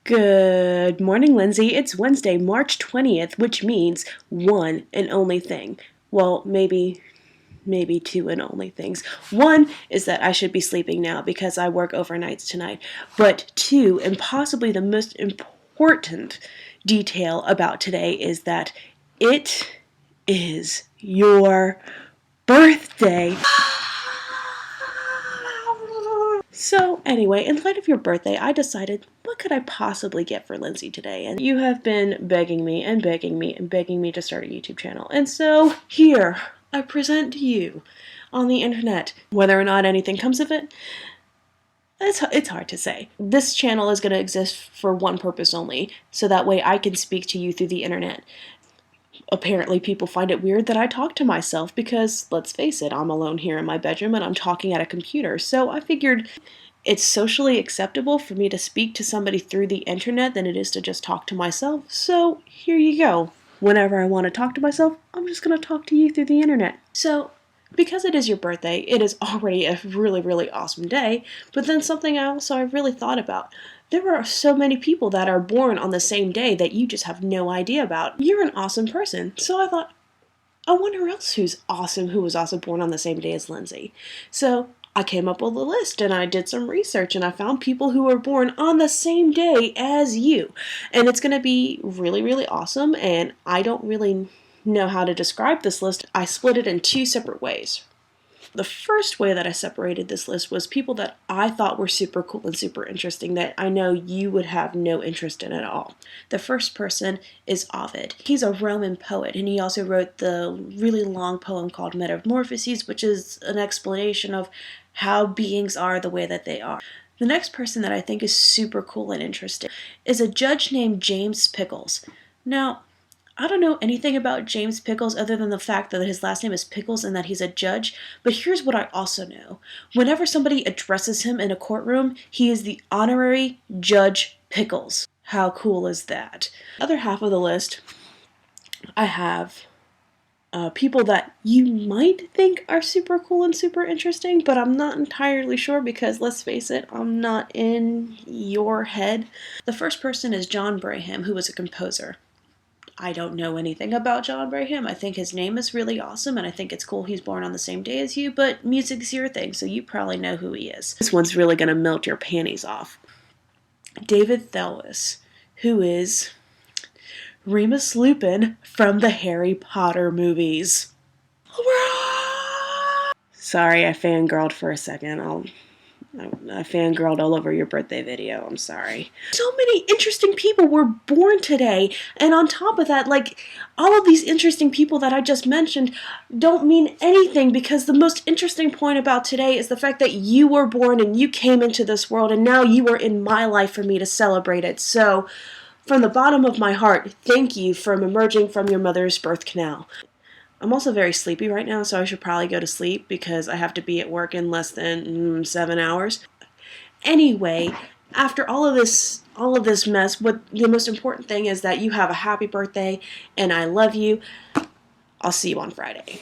Good morning, Lindsay. It's Wednesday, March 20th, which means one and only thing. Well, maybe two and only things. One is that I should be sleeping now because I work overnights tonight. But two, and possibly the most important detail about today, is that it is your birthday. So anyway, in light of your birthday, I decided, what could I possibly get for Lindsay today? And you have been begging me and begging me and begging me to start a YouTube channel. And so here, I present to you on the internet. Whether or not anything comes of it, it's hard to say. This channel is going to exist for one purpose only, so that way I can speak to you through the internet. Apparently people find it weird that I talk to myself because, let's face it, I'm alone here in my bedroom and I'm talking at a computer. So I figured it's socially acceptable for me to speak to somebody through the internet than it is to just talk to myself. So here you go. Whenever I want to talk to myself, I'm just going to talk to you through the internet. So because it is your birthday, it is already a really, really awesome day. But then something else I really thought about. There are so many people that are born on the same day that you just have no idea about. You're an awesome person. So I thought, I wonder else who was also born on the same day as Lindsay. So I came up with a list and I did some research and I found people who were born on the same day as you. And it's going to be really, really awesome, and I don't really know how to describe this list. I split it in two separate ways. The first way that I separated this list was people that I thought were super cool and super interesting that I know you would have no interest in at all. The first person is Ovid. He's a Roman poet, and he also wrote the really long poem called Metamorphoses, which is an explanation of how beings are the way that they are. The next person that I think is super cool and interesting is a judge named James Pickles. Now, I don't know anything about James Pickles other than the fact that his last name is Pickles and that he's a judge, but here's what I also know. Whenever somebody addresses him in a courtroom, he is the honorary Judge Pickles. How cool is that? The other half of the list, I have people that you might think are super cool and super interesting, but I'm not entirely sure because, let's face it, I'm not in your head. The first person is John Braham, who was a composer. I don't know anything about John Braham. I think his name is really awesome, and I think it's cool he's born on the same day as you, but music's your thing, so you probably know who he is. This one's really going to melt your panties off. David Thewlis, who is Remus Lupin from the Harry Potter movies. Sorry, I fangirled for a second. I fangirled all over your birthday video. I'm sorry. So many interesting people were born today, and on top of that, like, all of these interesting people that I just mentioned don't mean anything because the most interesting point about today is the fact that you were born and you came into this world, and now you are in my life for me to celebrate it. So, from the bottom of my heart, thank you for emerging from your mother's birth canal. I'm also very sleepy right now, so I should probably go to sleep because I have to be at work in less than 7 hours. Anyway, after all of this mess, what the most important thing is that you have a happy birthday, and I love you. I'll see you on Friday.